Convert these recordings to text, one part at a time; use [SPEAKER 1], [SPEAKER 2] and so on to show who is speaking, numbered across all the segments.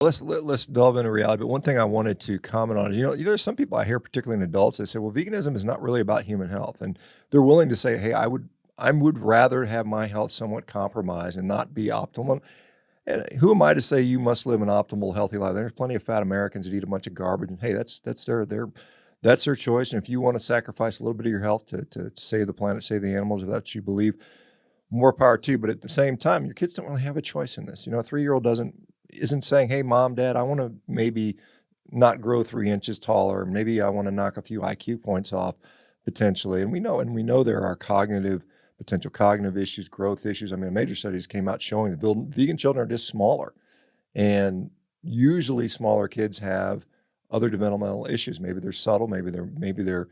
[SPEAKER 1] Let's delve into reality. But one thing I wanted to comment on is, there's some people I hear, particularly in adults, they say, "Well, veganism is not really about human health," and they're willing to say, "Hey, I would rather have my health somewhat compromised and not be optimal." And who am I to say you must live an optimal, healthy life? There's plenty of fat Americans that eat a bunch of garbage, and hey, that's their choice. And if you want to sacrifice a little bit of your health to save the planet, save the animals, if that's what you believe, more power to you. But at the same time, your kids don't really have a choice in this. A 3-year-old isn't saying, "Hey, mom, dad, I want to maybe not grow 3 inches taller. Maybe I want to knock a few IQ points off potentially." And we know there are potential cognitive issues, growth issues. I mean, major studies came out showing that vegan children are just smaller, and usually smaller kids have other developmental issues. Maybe they're subtle, maybe they're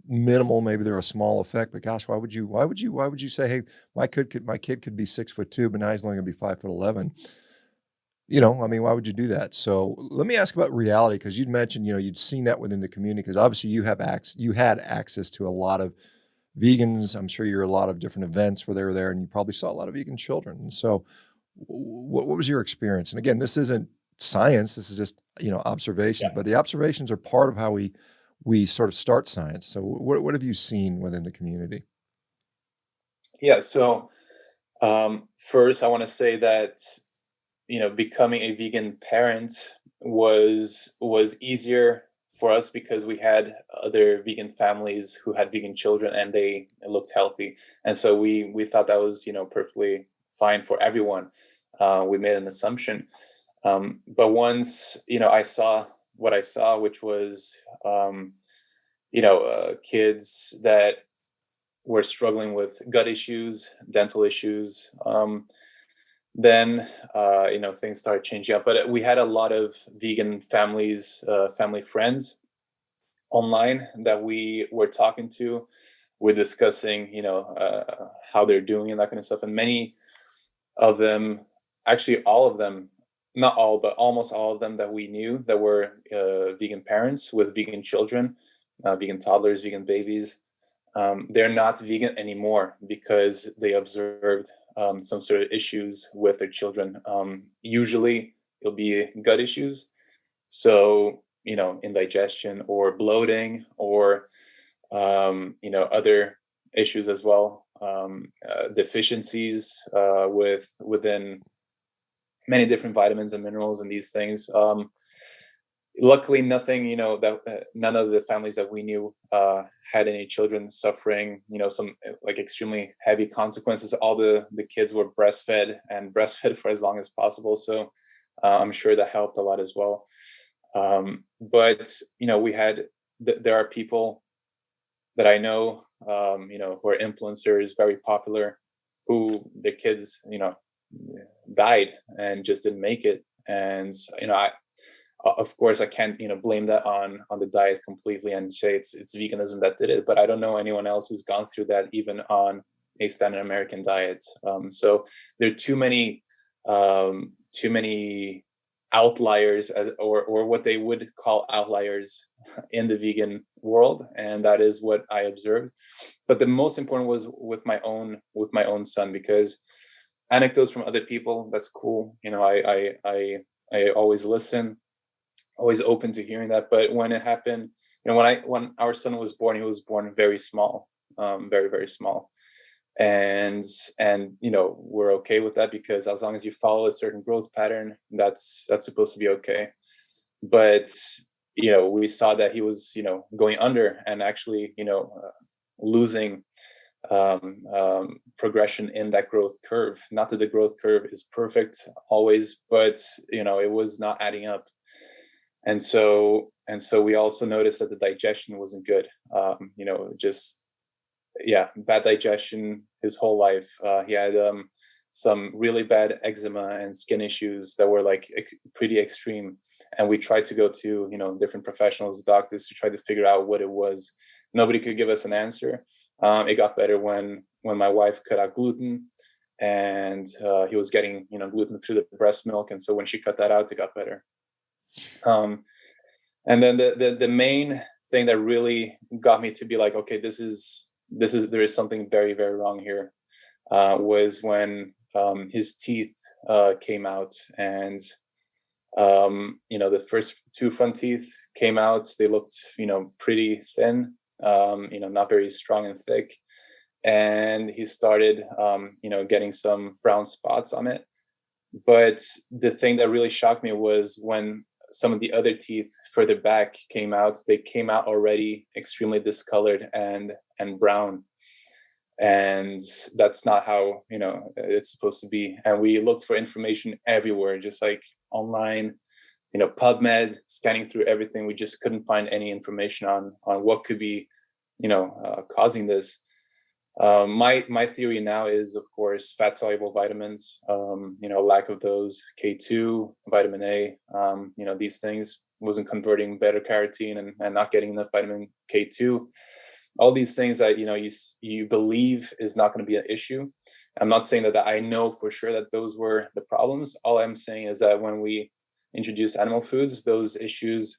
[SPEAKER 1] minimal, maybe they're a small effect. But gosh, why would you say, "Hey, my kid could be 6'2", but now he's only gonna be 5'11"? I mean, why would you do that? So let me ask about reality, because you'd mentioned, you'd seen that within the community, because obviously you had access to a lot of vegans. I'm sure you're at a lot of different events where they were there, and you probably saw a lot of vegan children. And so what was your experience? And again, this isn't science. This is just,
[SPEAKER 2] Yeah.
[SPEAKER 1] observations, but the observations are part of how we sort of start science. So what have you seen within the community?
[SPEAKER 2] Yeah. So first, I want to say that becoming a vegan parent was easier for us because we had other vegan families who had vegan children and they looked healthy, and so we thought that was perfectly fine for everyone. We made an assumption, but once I saw what I saw, which was kids that were struggling with gut issues, dental issues. Then things started changing up. But we had a lot of vegan families, family friends online that we were talking to. We're discussing, how they're doing and that kind of stuff. And many of them, actually, all of them, not all, but almost all of them that we knew that were vegan parents with vegan children, vegan toddlers, vegan babies, they're not vegan anymore because they observed some sort of issues with their children. Usually, it'll be gut issues, so indigestion or bloating or other issues as well. Deficiencies within many different vitamins and minerals and these things. Luckily, nothing, that none of the families that we knew had any children suffering, some like extremely heavy consequences. All the kids were breastfed and breastfed for as long as possible. So I'm sure that helped a lot as well. But, there are people that I know, who are influencers, very popular, who their kids, died and just didn't make it. And, of course I can't blame that on the diet completely and say it's veganism that did it, but I don't know anyone else who's gone through that even on a standard American diet. So there are too many outliers, or what they would call outliers in the vegan world, and that is what I observed. But the most important was with my own son, because anecdotes from other people, that's cool. I always listen, always open to hearing that. But when it happened, when our son was born, he was born very small, very, very small. And we're okay with that, because as long as you follow a certain growth pattern, that's supposed to be okay. But we saw that he was going under and actually losing progression in that growth curve. Not that the growth curve is perfect always, but it was not adding up. And so we also noticed that the digestion wasn't good. Just, yeah, bad digestion his whole life. He had some really bad eczema and skin issues that were like pretty extreme. And we tried to go to different professionals, doctors, to try to figure out what it was. Nobody could give us an answer. It got better when my wife cut out gluten, and he was getting gluten through the breast milk. And so when she cut that out, it got better. Um, and then the main thing that really got me to be like, okay, there is something very, very wrong here, was when his teeth came out. And The first two front teeth came out. They looked, pretty thin, not very strong and thick. And he started, getting some brown spots on it. But the thing that really shocked me was when some of the other teeth further back came out, they came out already extremely discolored and brown. And that's not how, it's supposed to be. And we looked for information everywhere, just like online, PubMed, scanning through everything. We just couldn't find any information on what could be, causing this. My theory now is, of course, fat soluble vitamins. Lack of those, K2, vitamin A. These things wasn't converting beta carotene and not getting enough vitamin K2. All these things that you believe is not going to be an issue. I'm not saying that I know for sure that those were the problems. All I'm saying is that when we introduce animal foods, those issues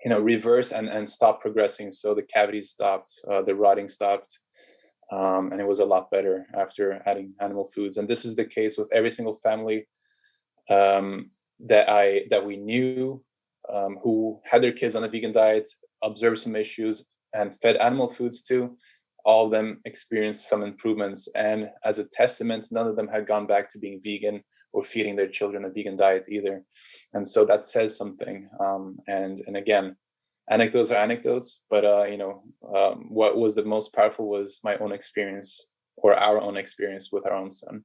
[SPEAKER 2] reverse and stop progressing. So the cavities stopped, the rotting stopped, and it was a lot better after adding animal foods. And this is the case with every single family that we knew, who had their kids on a vegan diet, observed some issues, and fed animal foods too. All of them experienced some improvements. And as a testament, none of them had gone back to being vegan or feeding their children a vegan diet either. And so that says something. And again, anecdotes are anecdotes, but what was the most powerful was my own experience, or our own experience with our own son.